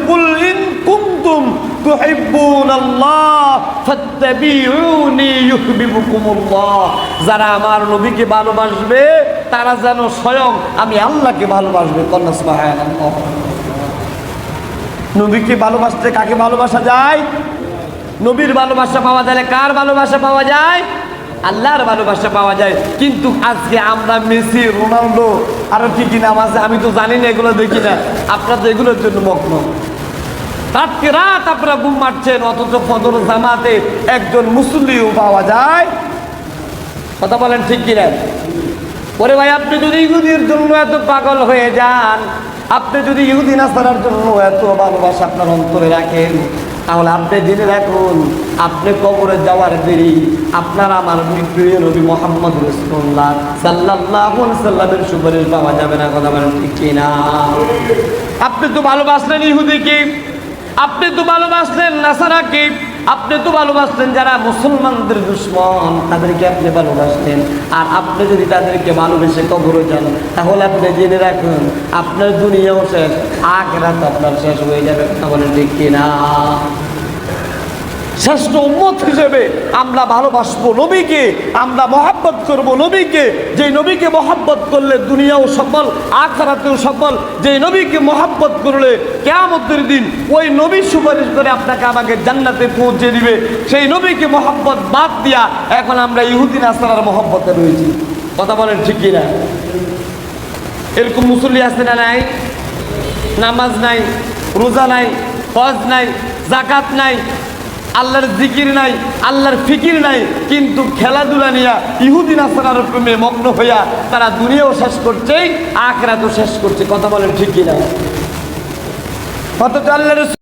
কুল in কুনতুম তুহিব্বুনাল্লাহ ফাত্তাবিউনি ইউহিব্বুকুমুল্লাহ। যারা আমার নবীকে ভালোবাসবে তারা যেন স্বয়ং আমি আল্লাহকে ভালোবাসবে। কন্যা সুবহানাল্লাহ। নবীকে ভালোবাসতে কাকে ভালোবাসা যায়? নবীর ভালোবাসা পাওয়া যায়। কার ভালোবাসা পাওয়া যায়? আল্লাহর ভালোবাসা পাওয়া যায়। কিন্তু আজকে আমরা মেসি, রোনাল্ডো, আরো কি কি নাম আছে আমি তো জানি না, এগুলো দেখি না। আপনারা তো এগুলোর জন্য মগ্ন। রাতকে রাত আপনারা ঘুম মারছেন, অথচ ফজর জামাতে একজন মুসল্লিও পাওয়া যায়। কথা বলেন ঠিক কিনা? ওরে ভাই, আপনি যদি ইহুদির জন্য এত পাগল হয়ে যান, আপনি যদি ইহুদি নাসারার জন্য এত ভালোবাসা আপনার অন্তরে রাখেন, তাহলে আপনি জেনে রাখুন, আপনি কবরে যাওয়ার দেরি আপনার আমার প্রিয় নবী মুহাম্মদ রাসূলুল্লাহ সাল্লাল্লাহু আলাইহি সাল্লামের সুপারিশ পাওয়া যাবে না। কথা বলেন ঠিক কিনা? আপনি তো ভালোবাসলেন ইহুদিকে, আপনি তো ভালোবাসলেন নাসারাকে, আপনি তো ভালোবাসলেন যারা মুসলমানদের দুশমন, তাদেরকে আপনি ভালোবাসলেন। আর আপনি যদি তাদেরকে ভালোবেসে কবরে যান, তাহলে আপনি জেনে রাখুন আপনার দুনিয়াও শেষ, আখিরাত আপনার শেষ হয়ে যাবে। কথা বলেন ঠিক কিনা? শ্রেষ্ঠ উম্মত হিসেবে আমরা ভালোবাসবো নবীকে, আমরা মহব্বত করব নবীকে। যে নবীকে মহব্বত করলে দুনিয়াও সফল, আখিরাতেও সফল। যে নবীকে মহব্বত করলে কিয়ামতের দিন ওই নবী সুপারিশ করে আপনাকে আমাকে জান্নাতে পৌঁছে দিবে। সেই নবীকে মহব্বত বাদ দিয়া এখন আমরা ইহুদি নাসারার মহব্বতে রয়েছি। কথা বলেন ঠিক কিনা? এরকম মুসল্লি আছে না নাই? নামাজ নাই, রোজা নাই, হজ নাই, যাকাত নাই, আল্লাহর জিকির নাই, আল্লাহর ফিকির নাই, কিন্তু খেলাধুলা নিয়ে ইহুদি নাসারার প্রেমে মগ্ন হইয়া তারা দুনিয়াও শেষ করছে, আখিরাতও শেষ করছে। কথা বলেন ঠিক কিনা? অথচ আল্লাহর